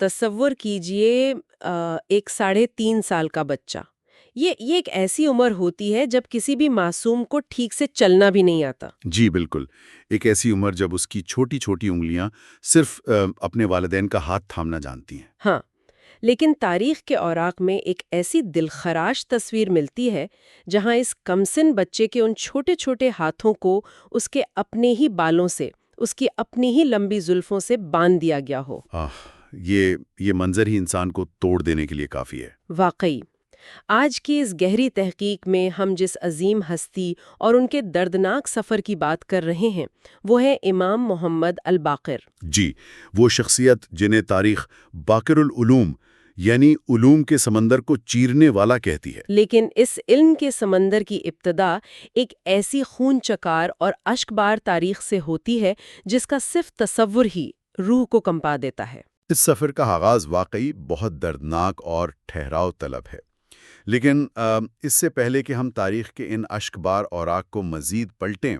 تصور کیجئے ایک 3.5 سال کا بچہ، یہ ایک ایسی عمر ہوتی ہے جب کسی بھی معصوم کو ٹھیک سے چلنا بھی نہیں آتا۔ جی بالکل، ایک ایسی عمر جب اس کی چھوٹی چھوٹی انگلیاں صرف اپنے والدین کا ہاتھ تھامنا جانتی ہیں۔ ہاں، لیکن تاریخ کے اوراق میں ایک ایسی دلخراش تصویر ملتی ہے جہاں اس کمسن بچے کے ان چھوٹے چھوٹے ہاتھوں کو اس کے اپنے ہی بالوں سے، اس کی اپنی ہی لمبی زلفوں سے باندھ دیا گیا ہو۔ یہ منظر ہی انسان کو توڑ دینے کے لیے کافی ہے۔ واقعی آج کی اس گہری تحقیق میں ہم جس عظیم ہستی اور ان کے دردناک سفر کی بات کر رہے ہیں وہ ہے امام محمد الباقر۔ جی، وہ شخصیت جنہیں تاریخ باقر العلوم یعنی علوم کے سمندر کو چیرنے والا کہتی ہے۔ لیکن اس علم کے سمندر کی ابتدا ایک ایسی خون چکار اور اشکبار تاریخ سے ہوتی ہے جس کا صرف تصور ہی روح کو کمپا دیتا ہے۔ اس سفر کا آغاز واقعی بہت دردناک اور ٹھہراؤ طلب ہے، لیکن اس سے پہلے کہ ہم تاریخ کے ان اشکبار اوراق کو مزید پلٹیں،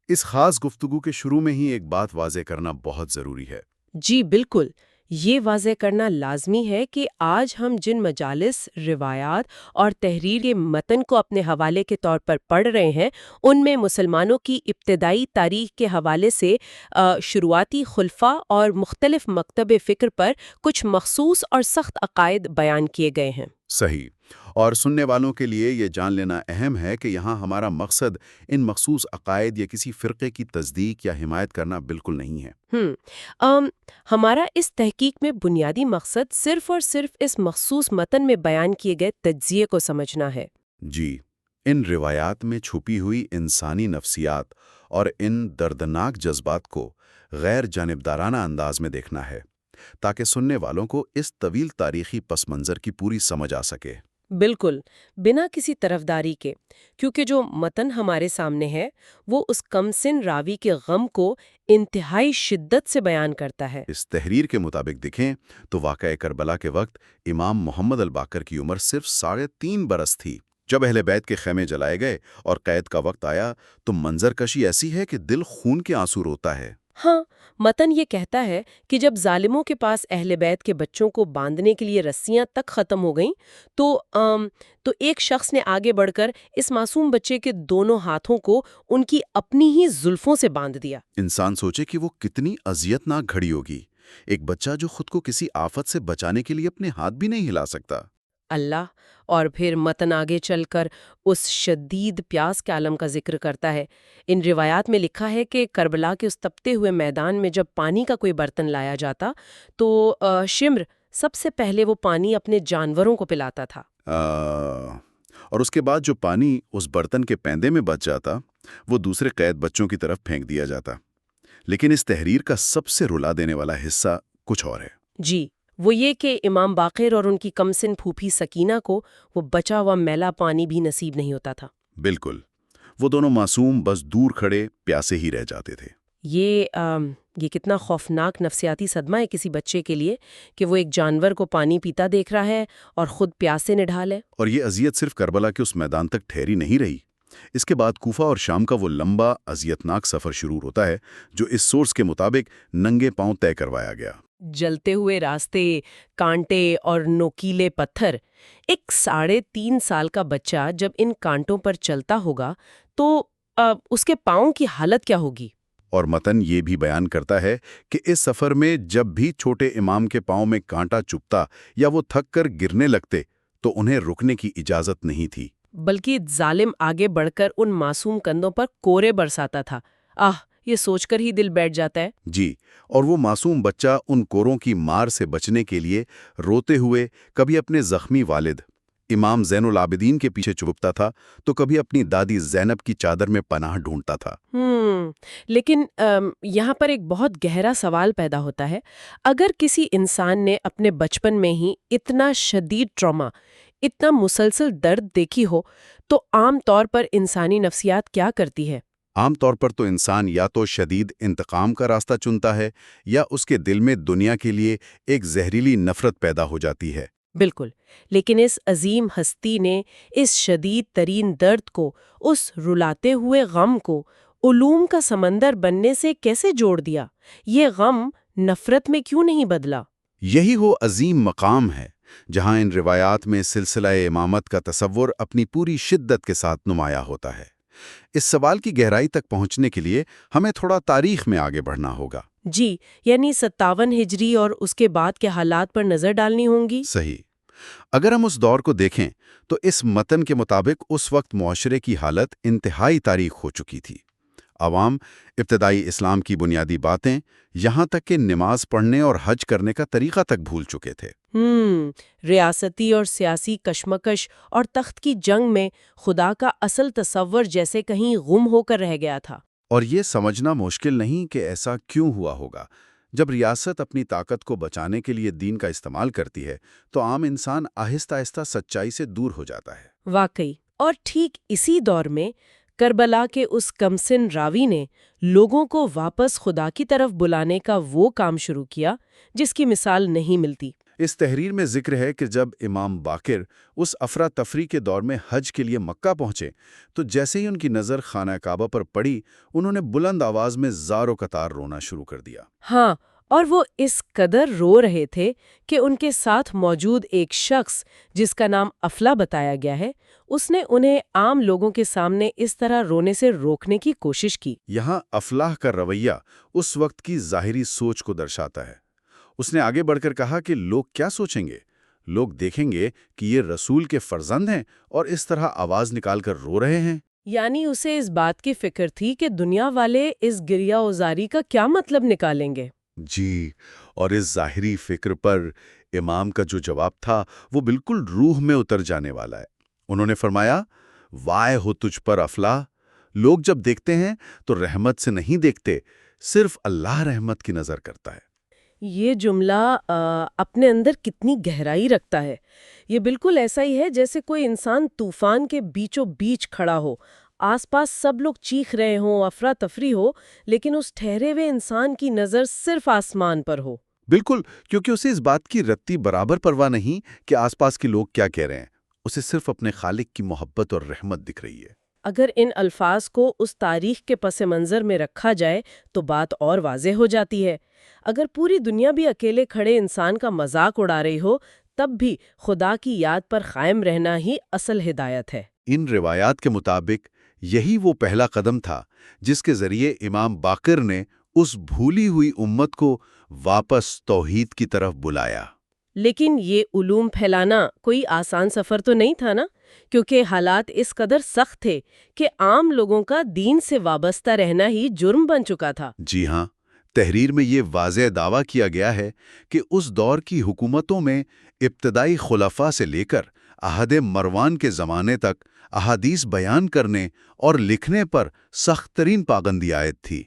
اس خاص گفتگو کے شروع میں ہی ایک بات واضح کرنا بہت ضروری ہے۔ جی بالکل، یہ واضح کرنا لازمی ہے کہ آج ہم جن مجالس، روایات اور تحریر کے متن کو اپنے حوالے کے طور پر پڑھ رہے ہیں ان میں مسلمانوں کی ابتدائی تاریخ کے حوالے سے شروعاتی خلفاء اور مختلف مکتب فکر پر کچھ مخصوص اور سخت عقائد بیان کیے گئے ہیں۔ صحیح، اور سننے والوں کے لیے یہ جان لینا اہم ہے کہ یہاں ہمارا مقصد ان مخصوص عقائد یا کسی فرقے کی تصدیق یا حمایت کرنا بالکل نہیں ہے۔ ہمارا اس تحقیق میں بنیادی مقصد صرف اور صرف اس مخصوص متن میں بیان کیے گئے تجزیے کو سمجھنا ہے۔ جی، ان روایات میں چھپی ہوئی انسانی نفسیات اور ان دردناک جذبات کو غیر جانبدارانہ انداز میں دیکھنا ہے، تاکہ سننے والوں کو اس طویل تاریخی پس منظر کی پوری سمجھ آ سکے۔ بالکل، بنا کسی طرفداری کے، کیونکہ جو متن ہمارے سامنے ہے وہ اس کم سن راوی کے غم کو انتہائی شدت سے بیان کرتا ہے۔ اس تحریر کے مطابق دیکھیں تو واقعہ کربلا کے وقت امام محمد الباقر کی عمر صرف 3.5 برس تھی۔ جب اہل بیت کے خیمے جلائے گئے اور قید کا وقت آیا تو منظر کشی ایسی ہے کہ دل خون کے آنسو روتا ہے۔ ہاں، متن یہ کہتا ہے کہ جب ظالموں کے پاس اہل بیت کے بچوں کو باندھنے کے لیے رسیاں تک ختم ہو گئیں تو ایک شخص نے آگے بڑھ کر اس معصوم بچے کے دونوں ہاتھوں کو ان کی اپنی ہی زلفوں سے باندھ دیا۔ انسان سوچے کہ وہ کتنی اذیت ناک گھڑی ہوگی، ایک بچہ جو خود کو کسی آفت سے بچانے کے لیے اپنے ہاتھ بھی نہیں ہلا سکتا۔ اللہ، اور پھر متن آگے چل کر اس شدید پیاس کے عالم کا ذکر کرتا ہے۔ ان روایات میں لکھا ہے کہ کربلا کے اس تپتے ہوئے میدان میں جب پانی کا کوئی برتن لایا جاتا تو شمر سب سے پہلے وہ پانی اپنے جانوروں کو پلاتا تھا۔ اور اس کے بعد جو پانی اس برتن کے پیندے میں بچ جاتا وہ دوسرے قید بچوں کی طرف پھینک دیا جاتا۔ لیکن اس تحریر کا سب سے رلا دینے والا حصہ کچھ اور ہے۔ جی، وہ یہ کہ امام باقر اور ان کی کمسن پھوپھی سکینہ کو وہ بچا ہوا میلا پانی بھی نصیب نہیں ہوتا تھا۔ بالکل، وہ دونوں معصوم بس دور کھڑے پیاسے ہی رہ جاتے تھے۔ یہ کتنا خوفناک نفسیاتی صدمہ ہے کسی بچے کے لیے کہ وہ ایک جانور کو پانی پیتا دیکھ رہا ہے اور خود پیاس سے نڈھال ہے۔ اور یہ اذیت صرف کربلا کے اس میدان تک ٹھہری نہیں رہی۔ اس کے بعد کوفہ اور شام کا وہ لمبا اذیتناک سفر شروع ہوتا ہے جو اس سورس کے مطابق ننگے پاؤں طے کروایا گیا۔ جلتے ہوئے راستے، کانٹے اور نوکیلے پتھر۔ ایک 3.5 سال کا بچہ جب ان کانٹوں پر چلتا ہوگا تو اس کے پاؤں کی حالت کیا ہوگی؟ اور متن یہ بھی بیان کرتا ہے کہ اس سفر میں جب بھی چھوٹے امام کے پاؤں میں کانٹا چبھتا یا وہ تھک کر گرنے لگتے تو انہیں رکنے کی اجازت نہیں تھی، بلکہ ظالم آگے بڑھ کر ان معصوم کندھوں پر کورے برساتا تھا۔ یہ سوچ کر ہی دل بیٹھ جاتا ہے۔ جی، اور وہ معصوم بچہ ان کوروں کی مار سے بچنے کے لیے روتے ہوئے کبھی اپنے زخمی والد امام زین العابدین کے پیچھے چھپتا تھا تو کبھی اپنی دادی زینب کی چادر میں پناہ ڈھونڈتا تھا۔ لیکن یہاں پر ایک بہت گہرا سوال پیدا ہوتا ہے۔ اگر کسی انسان نے اپنے بچپن میں ہی اتنا شدید ٹراما، اتنا مسلسل درد دیکھی ہو تو عام طور پر انسانی نفسیات کیا کرتی ہے؟ عام طور پر تو انسان یا تو شدید انتقام کا راستہ چنتا ہے یا اس کے دل میں دنیا کے لیے ایک زہریلی نفرت پیدا ہو جاتی ہے۔ بالکل، لیکن اس عظیم ہستی نے اس شدید ترین درد کو، اس رلاتے ہوئے غم کو علوم کا سمندر بننے سے کیسے جوڑ دیا؟ یہ غم نفرت میں کیوں نہیں بدلا؟ یہی وہ عظیم مقام ہے جہاں ان روایات میں سلسلہ امامت کا تصور اپنی پوری شدت کے ساتھ نمایاں ہوتا ہے۔ اس سوال کی گہرائی تک پہنچنے کے لیے ہمیں تھوڑا تاریخ میں آگے بڑھنا ہوگا۔ جی، یعنی 57 ہجری اور اس کے بعد کے حالات پر نظر ڈالنی ہوں گی۔ صحیح۔ اگر ہم اس دور کو دیکھیں تو اس متن کے مطابق اس وقت معاشرے کی حالت انتہائی تاریخ ہو چکی تھی۔ عوام ابتدائی اسلام کی بنیادی باتیں، یہاں تک کہ نماز پڑھنے اور حج کرنے کا طریقہ تک بھول چکے تھے۔ ریاستی اور سیاسی کشمکش اور تخت کی جنگ میں خدا کا اصل تصور جیسے کہیں گم ہو کر رہ گیا تھا۔ اور یہ سمجھنا مشکل نہیں کہ ایسا کیوں ہوا ہوگا۔ جب ریاست اپنی طاقت کو بچانے کے لیے دین کا استعمال کرتی ہے تو عام انسان آہستہ آہستہ سچائی سے دور ہو جاتا ہے۔ واقعی، اور ٹھیک اسی دور میں کربلا کے اس کمسن راوی نے لوگوں کو واپس خدا کی طرف بلانے کا وہ کام شروع کیا جس کی مثال نہیں ملتی۔ اس تحریر میں ذکر ہے کہ جب امام باقر اس افراتفری کے دور میں حج کے لیے مکہ پہنچے تو جیسے ہی ان کی نظر خانہ کعبہ پر پڑی، انہوں نے بلند آواز میں زار و قطار رونا شروع کر دیا۔ ہاں، اور وہ اس قدر رو رہے تھے کہ ان کے ساتھ موجود ایک شخص جس کا نام افلا بتایا گیا ہے، اس نے انہیں عام لوگوں کے سامنے اس طرح رونے سے روکنے کی کوشش کی۔ یہاں افلاح کا رویہ اس وقت کی ظاہری سوچ کو درشاتا ہے۔ اس نے آگے بڑھ کر کہا کہ لوگ کیا سوچیں گے؟ لوگ دیکھیں گے کہ یہ رسول کے فرزند ہیں اور اس طرح آواز نکال کر رو رہے ہیں۔ یعنی اسے اس بات کی فکر تھی کہ دنیا والے اس گریہ اوزاری کا کیا مطلب نکالیں گے۔ جی، اور اس ظاہری فکر پر امام کا جو جواب تھا وہ بالکل روح میں اتر جانے والا ہے۔ انہوں نے فرمایا، وائے ہو تجھ پر افلاح، لوگ جب دیکھتے ہیں تو رحمت سے نہیں دیکھتے، صرف اللہ رحمت کی نظر کرتا ہے۔ یہ جملہ اپنے اندر کتنی گہرائی رکھتا ہے۔ یہ بالکل ایسا ہی ہے جیسے کوئی انسان طوفان کے بیچوں بیچ کھڑا ہو، آس پاس سب لوگ چیخ رہے ہوں، افراتفری ہو، لیکن اس ٹھہرے ہوئے انسان کی نظر صرف آسمان پر ہو۔ بالکل، کیونکہ اسے اس بات کی رتی برابر پرواہ نہیں کہ آس پاس کے لوگ کیا کہہ رہے ہیں، اسے صرف اپنے خالق کی محبت اور رحمت دکھ رہی ہے۔ اگر ان الفاظ کو اس تاریخ کے پس منظر میں رکھا جائے تو بات اور واضح ہو جاتی ہے۔ اگر پوری دنیا بھی اکیلے کھڑے انسان کا مذاق اڑا رہی ہو، تب بھی خدا کی یاد پر قائم رہنا ہی اصل ہدایت ہے۔ ان روایات کے مطابق یہی وہ پہلا قدم تھا جس کے ذریعے امام باقر نے اس بھولی ہوئی امت کو واپس توحید کی طرف بلایا۔ لیکن یہ علوم پھیلانا کوئی آسان سفر تو نہیں تھا نا، کیونکہ حالات اس قدر سخت تھے کہ عام لوگوں کا دین سے وابستہ رہنا ہی جرم بن چکا تھا۔ جی ہاں، تحریر میں یہ واضح دعویٰ کیا گیا ہے کہ اس دور کی حکومتوں میں ابتدائی خلفاء سے لے کر عہد مروان کے زمانے تک احادیث بیان کرنے اور لکھنے پر سخت ترین پابندی عائد تھی۔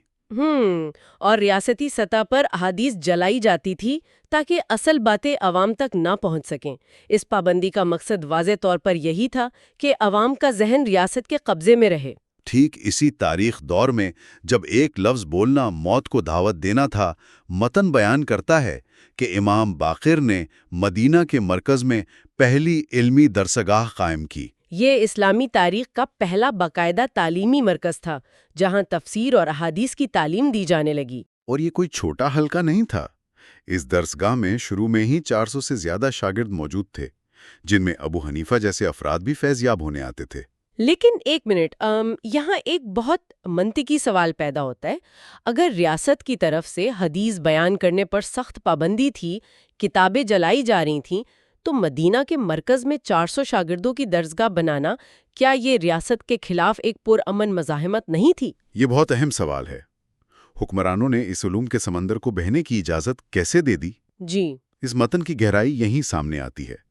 اور ریاستی سطح پر احادیث جلائی جاتی تھی تاکہ اصل باتیں عوام تک نہ پہنچ سکیں۔ اس پابندی کا مقصد واضح طور پر یہی تھا کہ عوام کا ذہن ریاست کے قبضے میں رہے۔ ٹھیک اسی تاریخ دور میں جب ایک لفظ بولنا موت کو دعوت دینا تھا، متن بیان کرتا ہے کہ امام باقر نے مدینہ کے مرکز میں پہلی علمی درسگاہ قائم کی۔ یہ اسلامی تاریخ کا پہلا باقاعدہ تعلیمی مرکز تھا جہاں تفسیر اور احادیث کی تعلیم دی جانے لگی۔ اور یہ کوئی چھوٹا حلقہ نہیں تھا۔ اس درسگاہ میں شروع میں ہی 400 سے زیادہ شاگرد موجود تھے، جن میں ابو حنیفہ جیسے افراد بھی فیضیاب ہونے آتے تھے۔ لیکن ایک منٹ، یہاں ایک بہت منطقی سوال پیدا ہوتا ہے۔ اگر ریاست کی طرف سے حدیث بیان کرنے پر سخت پابندی تھی، کتابیں جلائی جا رہی تھیں، تو مدینہ کے مرکز میں 400 شاگردوں کی درسگاہ بنانا، کیا یہ ریاست کے خلاف ایک پرامن مزاحمت نہیں تھی؟ یہ بہت اہم سوال ہے۔ حکمرانوں نے اس علوم کے سمندر کو بہنے کی اجازت کیسے دے دی؟ جی، اس متن کی گہرائی یہیں سامنے آتی ہے۔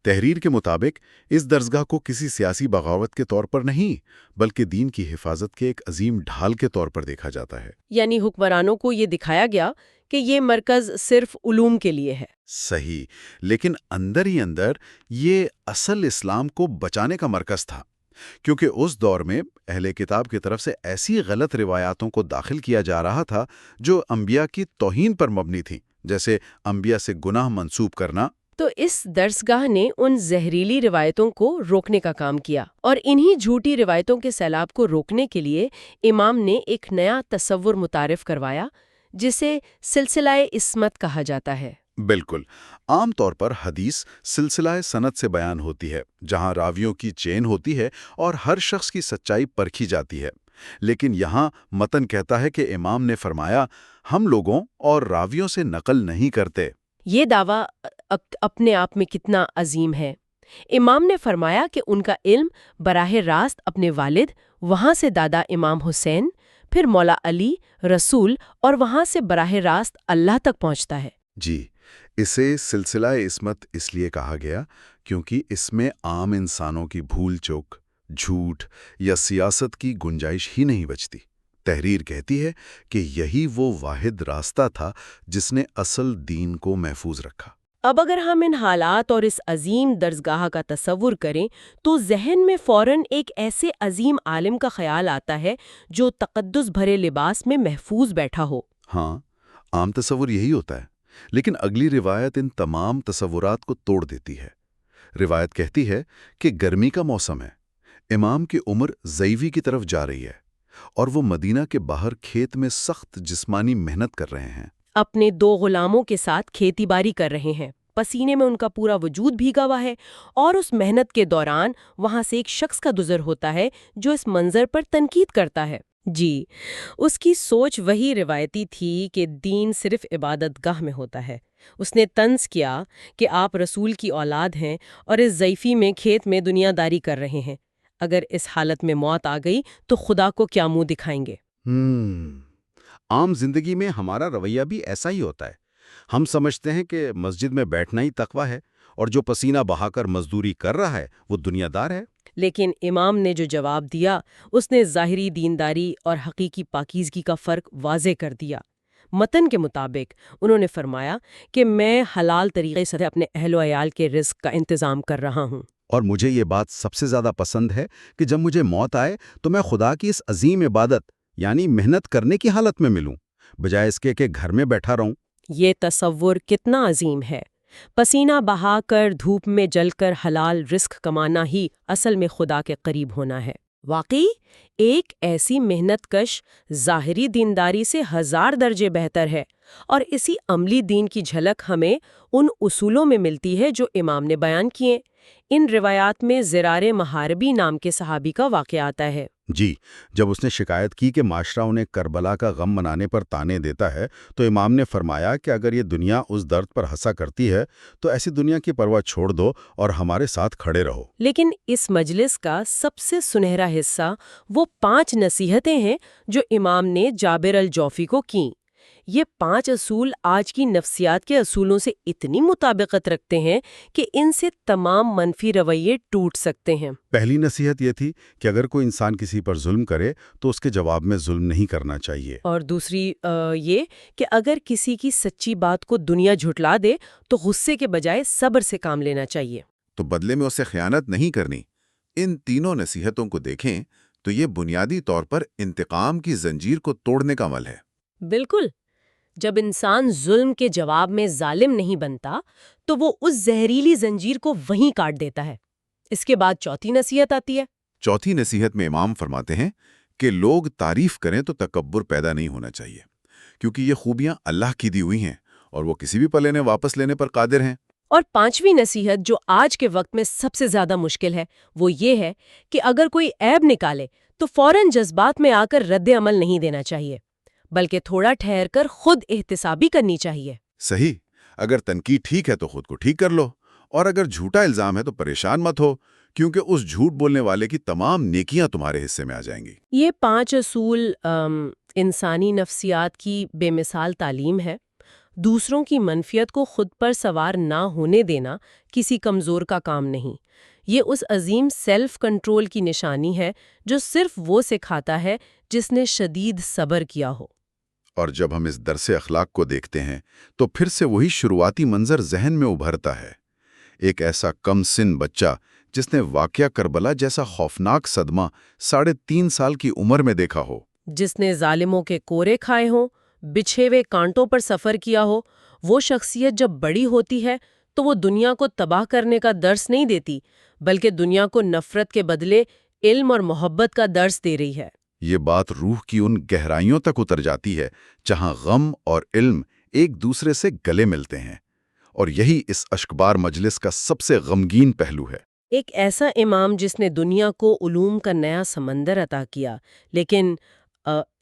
تحریر کے مطابق اس درسگاہ کو کسی سیاسی بغاوت کے طور پر نہیں، بلکہ دین کی حفاظت کے ایک عظیم ڈھال کے طور پر دیکھا جاتا ہے۔ یعنی حکمرانوں کو یہ دکھایا گیا کہ یہ مرکز صرف علوم کے لیے ہے۔ صحیح، لیکن اندر ہی اندر یہ اصل اسلام کو بچانے کا مرکز تھا، کیونکہ اس دور میں اہل کتاب کی طرف سے ایسی غلط روایاتوں کو داخل کیا جا رہا تھا جو انبیاء کی توہین پر مبنی تھیں، جیسے انبیاء سے گناہ منسوب کرنا۔ تو اس درسگاہ نے ان زہریلی روایتوں کو روکنے کا کام کیا، اور انہی جھوٹی روایتوں کے سیلاب کو روکنے کے لیے امام نے ایک نیا تصور متعارف کروایا جسے سلسلہ عصمت کہا جاتا ہے۔ بالکل، عام طور پر حدیث سلسلہ سند سے بیان ہوتی ہے، جہاں راویوں کی چین ہوتی ہے اور ہر شخص کی سچائی پرکھی جاتی ہے۔ لیکن یہاں متن کہتا ہے کہ امام نے فرمایا، ہم لوگوں اور راویوں سے نقل نہیں کرتے۔ یہ دعویٰ اپنے آپ میں کتنا عظیم ہے۔ امام نے فرمایا کہ ان کا علم براہ راست اپنے والد، وہاں سے دادا امام حسین، پھر مولا علی، رسول اور وہاں سے براہ راست اللہ تک پہنچتا ہے۔ جی، اسے سلسلہ عصمت اس لیے کہا گیا کیونکہ اس میں عام انسانوں کی بھول چوک، جھوٹ یا سیاست کی گنجائش ہی نہیں بچتی۔ تحریر کہتی ہے کہ یہی وہ واحد راستہ تھا جس نے اصل دین کو محفوظ رکھا۔ اب اگر ہم ان حالات اور اس عظیم درسگاہ کا تصور کریں تو ذہن میں فوراً ایک ایسے عظیم عالم کا خیال آتا ہے جو تقدس بھرے لباس میں محفوظ بیٹھا ہو۔ ہاں، عام تصور یہی ہوتا ہے، لیکن اگلی روایت ان تمام تصورات کو توڑ دیتی ہے۔ روایت کہتی ہے کہ گرمی کا موسم ہے، امام کی عمر ضعیفی کی طرف جا رہی ہے، اور وہ مدینہ کے باہر کھیت میں سخت جسمانی محنت کر رہے ہیں۔ اپنے 2 غلاموں کے ساتھ کھیتی باڑی کر رہے ہیں، پسینے میں ان کا پورا وجود بھیگا ہوا ہے، اور اس محنت کے دوران وہاں سے ایک شخص کا گزر ہوتا ہے جو اس منظر پر تنقید کرتا ہے۔ جی، اس کی سوچ وہی روایتی تھی کہ دین صرف عبادت گاہ میں ہوتا ہے۔ اس نے طنز کیا کہ آپ رسول کی اولاد ہیں اور اس ضعیفی میں کھیت میں دنیا داری کر رہے ہیں، اگر اس حالت میں موت آ گئی تو خدا کو کیا منہ دکھائیں گے؟ عام زندگی میں ہمارا رویہ بھی ایسا ہی ہوتا ہے۔ ہم سمجھتے ہیں کہ مسجد میں بیٹھنا ہی تقویٰ ہے، اور جو پسینہ بہا کر مزدوری کر رہا ہے وہ دنیا دار ہے۔ لیکن امام نے جو جواب دیا، اس نے ظاہری دینداری اور حقیقی پاکیزگی کا فرق واضح کر دیا۔ متن کے مطابق انہوں نے فرمایا کہ میں حلال طریقے سے اپنے اہل و عیال کے رزق کا انتظام کر رہا ہوں۔ اور مجھے یہ بات سب سے زیادہ پسند ہے کہ جب مجھے موت آئے تو میں خدا کی اس عظیم عبادت یعنی محنت کرنے کی حالت میں ملوں، بجائے اس کے کہ گھر میں بیٹھا رہوں۔ یہ تصور کتنا عظیم ہے! پسینہ بہا کر دھوپ میں جل کر حلال رزق کمانا ہی اصل میں خدا کے قریب ہونا ہے۔ واقعی ایک ایسی محنت کش ظاہری دینداری سے 1000 درجے بہتر ہے، اور اسی عملی دین کی جھلک ہمیں ان اصولوں میں ملتی ہے جو امام نے بیان کیے۔ ان روایات میں زرار محاربی نام کے صحابی کا واقعہ آتا ہے۔ جی، جب اس نے شکایت کی کہ معاشرہ انہیں کربلا کا غم منانے پر طعنے دیتا ہے، تو امام نے فرمایا کہ اگر یہ دنیا اس درد پر ہنسا کرتی ہے تو ایسی دنیا کی پرواہ چھوڑ دو اور ہمارے ساتھ کھڑے رہو۔ لیکن اس مجلس کا سب سے سنہرا حصہ وہ 5 نصیحتیں ہیں جو امام نے جابر الجوفی کو کیں۔ یہ 5 اصول آج کی نفسیات کے اصولوں سے اتنی مطابقت رکھتے ہیں کہ ان سے تمام منفی رویے ٹوٹ سکتے ہیں۔ پہلی نصیحت یہ تھی کہ اگر کوئی انسان کسی پر ظلم کرے تو اس کے جواب میں ظلم نہیں کرنا چاہیے۔ اور دوسری یہ کہ اگر کسی کی سچی بات کو دنیا جھٹلا دے تو غصے کے بجائے صبر سے کام لینا چاہیے۔ تو بدلے میں اسے خیانت نہیں کرنی۔ ان تینوں نصیحتوں کو دیکھیں تو یہ بنیادی طور پر انتقام کی زنجیر کو توڑنے کا عمل ہے۔ بالکل، جب انسان ظلم کے جواب میں ظالم نہیں بنتا تو وہ اس زہریلی زنجیر کو وہیں کاٹ دیتا ہے۔ اس کے بعد چوتھی نصیحت آتی ہے۔ چوتھی نصیحت میں امام فرماتے ہیں کہ لوگ تعریف کریں تو تکبر پیدا نہیں ہونا چاہیے، کیونکہ یہ خوبیاں اللہ کی دی ہوئی ہیں اور وہ کسی بھی پلے نے واپس لینے پر قادر ہیں۔ اور 5ویں نصیحت جو آج کے وقت میں سب سے زیادہ مشکل ہے وہ یہ ہے کہ اگر کوئی عیب نکالے تو فوراً جذبات میں آ کر رد عمل نہیں دینا چاہیے، بلکہ تھوڑا ٹھہر کر خود احتسابی کرنی چاہیے۔ صحیح، اگر تنقید ٹھیک ہے تو خود کو ٹھیک کر لو، اور اگر جھوٹا الزام ہے تو پریشان مت ہو، کیونکہ اس جھوٹ بولنے والے کی تمام نیکیاں تمہارے حصے میں آ جائیں گی۔ یہ 5 اصول انسانی نفسیات کی بے مثال تعلیم ہے۔ دوسروں کی منفیت کو خود پر سوار نہ ہونے دینا کسی کمزور کا کام نہیں، یہ اس عظیم سیلف کنٹرول کی نشانی ہے جو صرف وہ سکھاتا ہے جس نے شدید صبر کیا ہو۔ اور جب ہم اس درس اخلاق کو دیکھتے ہیں تو پھر سے وہی شروعاتی منظر ذہن میں ابھرتا ہے، ایک ایسا کم سن بچہ جس نے واقعہ کربلا جیسا خوفناک صدمہ 3.5 سال کی عمر میں دیکھا ہو، جس نے ظالموں کے کورے کھائے ہوں، بچھے ہوئے کانٹوں پر سفر کیا ہو۔ وہ شخصیت جب بڑی ہوتی ہے تو وہ دنیا کو تباہ کرنے کا درس نہیں دیتی، بلکہ دنیا کو نفرت کے بدلے علم اور محبت کا درس دے رہی ہے۔ یہ بات روح کی ان گہرائیوں تک اتر جاتی ہے جہاں غم اور علم ایک دوسرے سے گلے ملتے ہیں۔ اور یہی اس اشکبار مجلس کا سب سے غمگین پہلو ہے۔ ایک ایسا امام جس نے دنیا کو علوم کا نیا سمندر عطا کیا، لیکن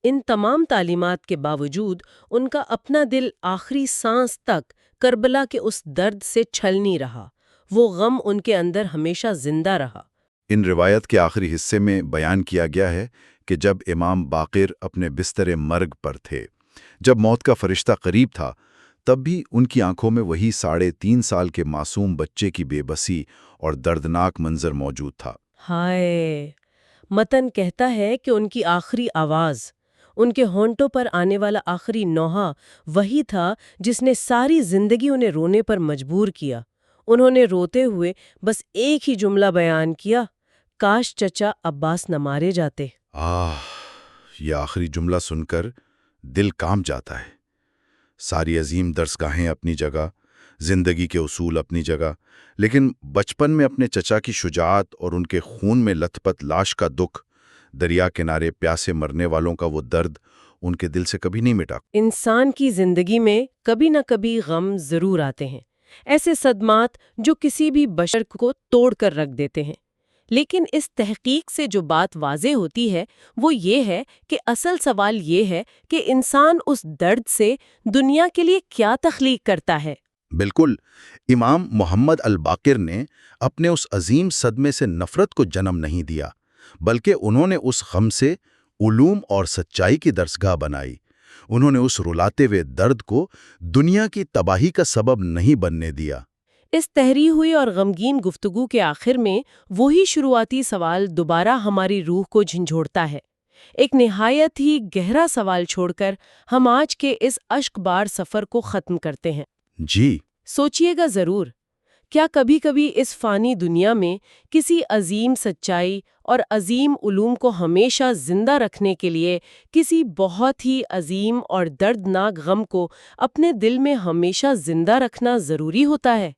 ان تمام تعلیمات کے باوجود ان کا اپنا دل آخری سانس تک کربلا کے اس درد سے چھل نہیں رہا۔ وہ غم ان کے اندر ہمیشہ زندہ رہا۔ ان روایت کے آخری حصے میں بیان کیا گیا ہے کہ جب امام باقر اپنے بستر مرگ پر تھے، جب موت کا فرشتہ قریب تھا، تب بھی ان کی آنکھوں میں وہی 3.5 سال کے معصوم بچے کی بے بسی اور دردناک منظر موجود تھا۔ ہائے! متن کہتا ہے کہ ان کی آخری آواز، ان کے ہونٹوں پر آنے والا آخری نوحہ وہی تھا جس نے ساری زندگی انہیں رونے پر مجبور کیا۔ انہوں نے روتے ہوئے بس ایک ہی جملہ بیان کیا، کاش چچا عباس نہ مارے جاتے۔ یہ آخری جملہ سن کر دل کانپ جاتا ہے۔ ساری عظیم درسگاہیں اپنی جگہ، زندگی کے اصول اپنی جگہ، لیکن بچپن میں اپنے چچا کی شجاعت اور ان کے خون میں لتھ پت لاش کا دکھ، دریا کنارے پیاسے مرنے والوں کا وہ درد ان کے دل سے کبھی نہیں مٹا۔ انسان کی زندگی میں کبھی نہ کبھی غم ضرور آتے ہیں، ایسے صدمات جو کسی بھی بشر کو توڑ کر رکھ دیتے ہیں۔ لیکن اس تحقیق سے جو بات واضح ہوتی ہے وہ یہ ہے کہ اصل سوال یہ ہے کہ انسان اس درد سے دنیا کے لیے کیا تخلیق کرتا ہے۔ بالکل، امام محمد الباقر نے اپنے اس عظیم صدمے سے نفرت کو جنم نہیں دیا، بلکہ انہوں نے اس غم سے علوم اور سچائی کی درسگاہ بنائی۔ انہوں نے اس رلاتے ہوئے درد کو دنیا کی تباہی کا سبب نہیں بننے دیا۔ اس تحریح ہوئی اور غمگین گفتگو کے آخر میں وہی شروعاتی سوال دوبارہ ہماری روح کو جھنجھوڑتا ہے۔ ایک نہایت ہی گہرا سوال چھوڑ کر ہم آج کے اس اشک بار سفر کو ختم کرتے ہیں۔ جی، سوچئے گا ضرور، کیا کبھی کبھی اس فانی دنیا میں کسی عظیم سچائی اور عظیم علوم کو ہمیشہ زندہ رکھنے کے لیے کسی بہت ہی عظیم اور دردناک غم کو اپنے دل میں ہمیشہ زندہ رکھنا ضروری ہوتا ہے؟